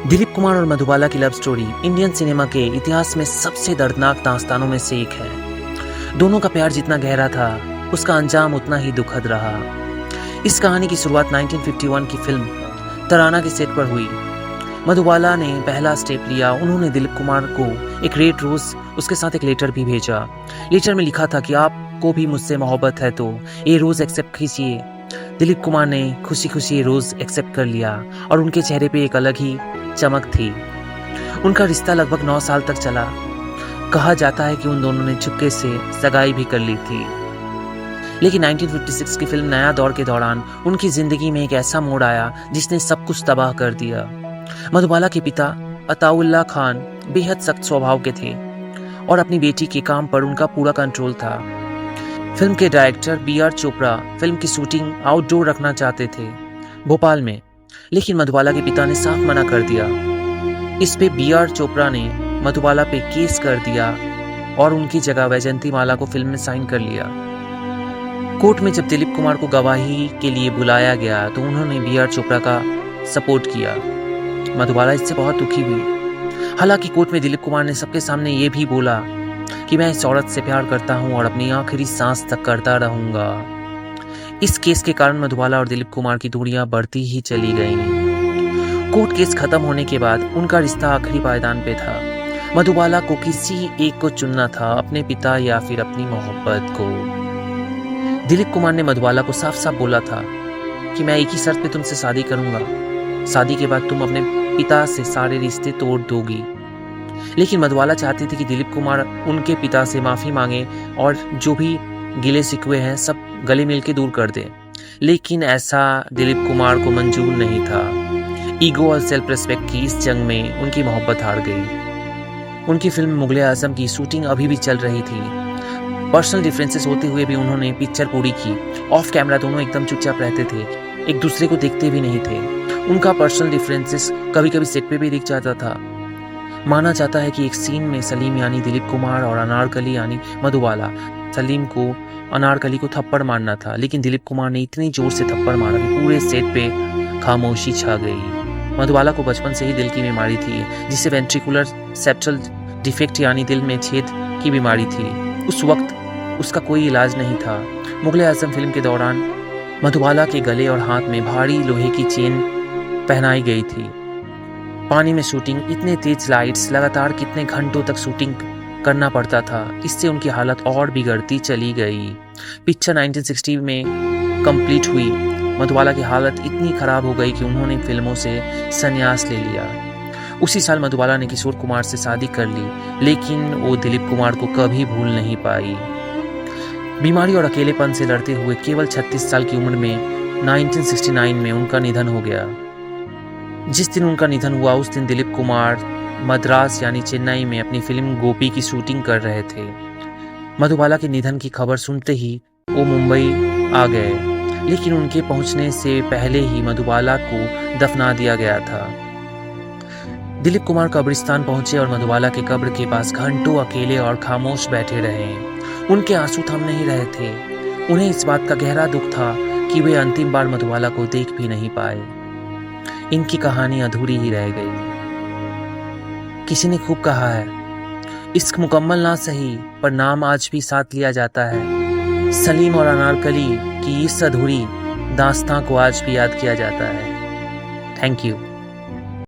दिलीप कुमार और मधुबाला की love story Indian cinema के इतिहास में सबसे दर्दनाक दास्तानों में से एक है। दोनों का प्यार जितना गहरा था, उसका अंजाम उतना ही दुखद रहा। इस कहानी की शुरुआत 1951 की फिल्म तराना के सेट पर हुई। मधुबाला ने पहला स्टेप लिया। उन्होंने दिलीप कुमार को एक रेड रोज, उसके साथ एक लेटर भी भेजा। लेटर में लिखा था कि आपको भी मुझसे मोहब्बत है तो ये रोज एक्सेप्ट कीजिए। दिलीप कुमार ने खुशी खुशी ये रोज एक्सेप्ट कर लिया और उनके चेहरे पे एक अलग ही चमक थी। उनका रिश्ता लगभग 9 साल तक चला। कहा जाता है कि उन दोनों ने चुपके से सगाई भी कर ली थी। लेकिन 1956 की फिल्म नया दौर के दौरान उनकी जिंदगी में एक ऐसा मोड़ आया जिसने सब कुछ तबाह कर दिया। मधुबाला के पिता अताउल्लाह खान बेहद सख्त स्वभाव के थे और अपनी बेटी के काम पर उनका पूरा कंट्रोल था। फिल्म के डायरेक्टर B.R. चोपड़ा फिल्म की शूटिंग आउटडोर रखना चाहते थे भोपाल में, लेकिन मधुबाला के पिता ने साफ मना कर दिया। इस पे B.R. चोपड़ा ने मधुबाला पे केस कर दिया और उनकी जगह वैजयंती माला को फिल्म में साइन कर लिया। कोर्ट में जब दिलीप कुमार को गवाही के लिए बुलाया गया तो उन्होंने B.R. चोपड़ा का सपोर्ट किया। मधुबाला इससे बहुत दुखी हुई। हालांकि कोर्ट में दिलीप कुमार ने सबके सामने ये भी बोला कि मैं इस औरत से प्यार करता हूं और अपनी आखिरी सांस तक करता रहूंगा। इस केस के कारण मधुबाला और दिलीप कुमार की दूरियां बढ़ती ही चली गईं। कोर्ट केस खत्म होने के बाद उनका रिश्ता आखिरी पायदान पे था। मधुबाला को किसी एक को चुनना था, अपने पिता या फिर अपनी मोहब्बत को। दिलीप कुमार ने मधुबाला को साफ साफ बोला था कि मैं एक ही शर्त पे तुमसे शादी करूंगा, शादी के बाद तुम अपने पिता से सारे रिश्ते तोड़ दोगी। लेकिन मधुबाला चाहती थी कि दिलीप कुमार उनके पिता से माफी मांगे और जो भी गिले शिकवे हैं सब गले मिल के दूर कर दे। लेकिन ऐसा दिलीप कुमार को मंजूर नहीं था। ईगो और सेल्फ रिस्पेक्ट की इस जंग में उनकी मोहब्बत हार गई। उनकी फिल्म मुगले आजम की शूटिंग अभी भी चल रही थी। पर्सनल डिफरेंसेस होते हुए भी उन्होंने पिक्चर पूरी की। ऑफ कैमरा दोनों एकदम चुपचाप रहते थे, एक दूसरे को देखते भी नहीं थे। उनका पर्सनल डिफरेंसेस कभी कभी सेट पे भी दिख जाता था। माना जाता है कि एक सीन में सलीम यानी दिलीप कुमार और अनारकली यानी मधुबाला, सलीम को अनारकली को थप्पड़ मारना था, लेकिन दिलीप कुमार ने इतनी जोर से थप्पड़ मारा कि पूरे सेट पे खामोशी छा गई। मधुबाला को बचपन से ही दिल की बीमारी थी, जिसे वेंट्रिकुलर सेप्टल डिफेक्ट यानी दिल में छेद की बीमारी थी। उस वक्त उसका कोई इलाज नहीं था। मुगले आजम फिल्म के दौरान मधुबाला के गले और हाथ में भारी लोहे की चेन पहनाई गई थी। पानी में शूटिंग, इतने तेज लाइट्स, लगातार कितने घंटों तक शूटिंग करना पड़ता था। इससे उनकी हालत और बिगड़ती चली गई। पिक्चर 1960 में कंप्लीट हुई। मधुबाला की हालत इतनी खराब हो गई कि उन्होंने फिल्मों से संन्यास ले लिया। उसी साल मधुबाला ने किशोर कुमार से शादी कर ली, लेकिन वो दिलीप कुमार को कभी भूल नहीं पाई। बीमारी और अकेलेपन से लड़ते हुए केवल 36 साल की उम्र में 1969 में उनका निधन हो गया। जिस दिन उनका निधन हुआ उस दिन दिलीप कुमार मद्रास यानी चेन्नई में अपनी फिल्म गोपी की शूटिंग कर रहे थे। मधुबाला के निधन की खबर सुनते ही वो मुंबई आ गए, लेकिन उनके पहुंचने से पहले ही मधुबाला को दफना दिया गया था। दिलीप कुमार कब्रिस्तान पहुंचे और मधुबाला के कब्र के पास घंटों अकेले और खामोश बैठे रहे। उनके आंसू थम नहीं रहे थे। उन्हें इस बात का गहरा दुख था कि वे अंतिम बार मधुबाला को देख भी नहीं पाए। इनकी कहानी अधूरी ही रह गई। किसी ने खूब कहा है, इश्क मुकम्मल ना सही पर नाम आज भी साथ लिया जाता है। सलीम और अनारकली की इस अधूरी दास्तां को आज भी याद किया जाता है। Thank you.